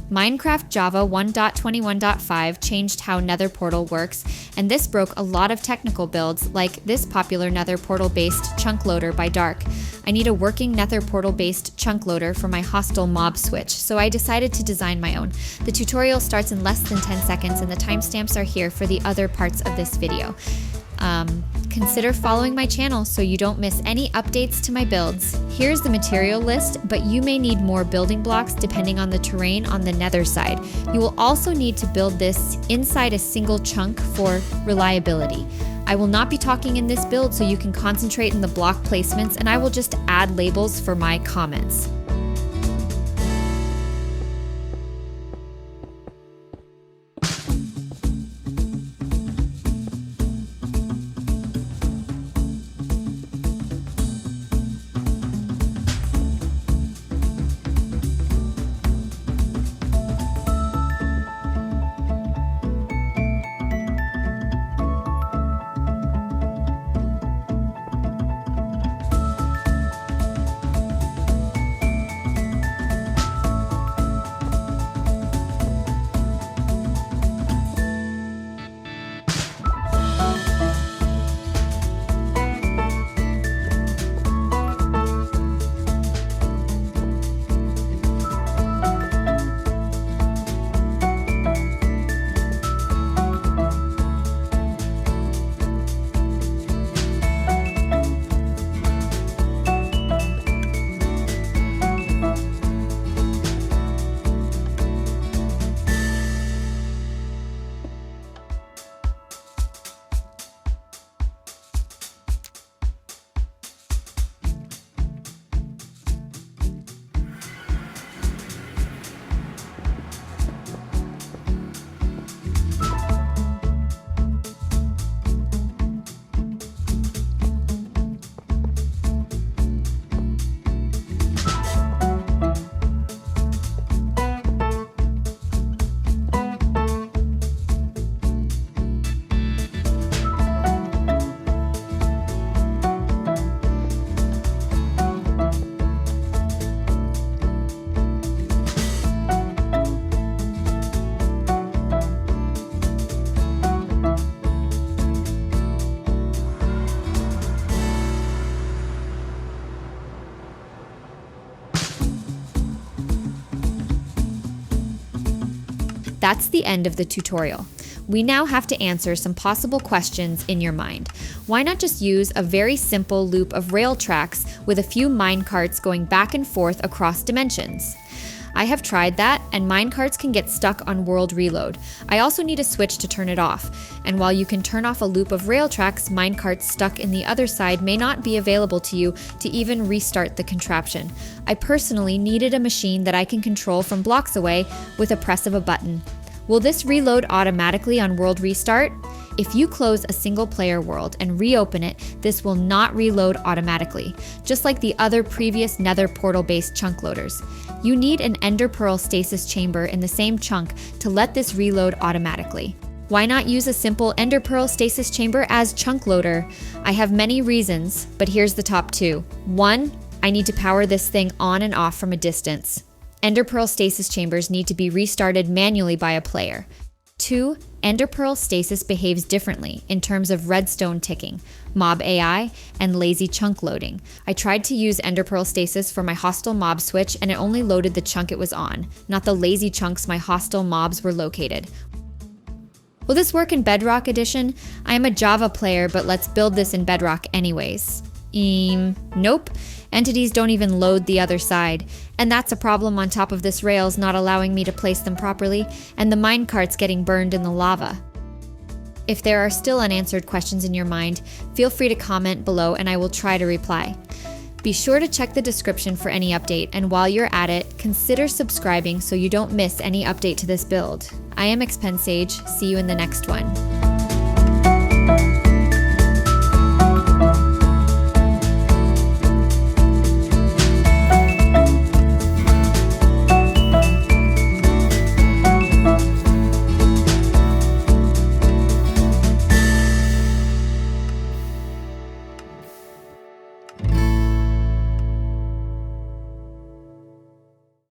Minecraft Java 1.21.5 changed how Nether Portal works, and this broke a lot of technical builds like this popular Nether Portal-based chunk loader by Dark. I need a working Nether Portal-based chunk loader for my hostile mob switch, so I decided to design my own. The tutorial starts in less than 10 seconds and the timestamps are here for the other parts of this video. Consider following my channel so you don't miss any updates to my builds. Here's the material list, but you may need more building blocks depending on the terrain on the nether side. You will also need to build this inside a single chunk for reliability. I will not be talking in this build so you can concentrate in the block placements, and I will just add labels for my comments. That's the end of the tutorial. We now have to answer some possible questions in your mind. Why not just use a very simple loop of rail tracks with a few minecarts going back and forth across dimensions? I have tried that, and minecarts can get stuck on world reload. I also need a switch to turn it off, and while you can turn off a loop of rail tracks, minecarts stuck in the other side may not be available to you to even restart the contraption. I personally needed a machine that I can control from blocks away with a press of a button. Will this reload automatically on world restart? If you close a single player world and reopen it, this will not reload automatically, just like the other previous Nether Portal-based chunk loaders. You need an Ender Pearl stasis chamber in the same chunk to let this reload automatically. Why not use a simple Ender Pearl stasis chamber as chunk loader? I have many reasons, but here's the top 2. 1, I need to power this thing on and off from a distance. Ender Pearl stasis chambers need to be restarted manually by a player. 2, Ender Pearl stasis behaves differently in terms of redstone ticking, mob AI, and lazy chunk loading. I tried to use Ender Pearl stasis for my hostile mob switch and it only loaded the chunk it was on, not the lazy chunks my hostile mobs were located. Will this work in Bedrock Edition? I am a Java player, but let's build this in Bedrock anyways. Nope. Entities don't even load the other side. And that's a problem on top of this rails not allowing me to place them properly, and the minecarts getting burned in the lava. If there are still unanswered questions in your mind, feel free to comment below and I will try to reply. Be sure to check the description for any update, and while you're at it, consider subscribing so you don't miss any update to this build. I am Expensage. See you in the next one.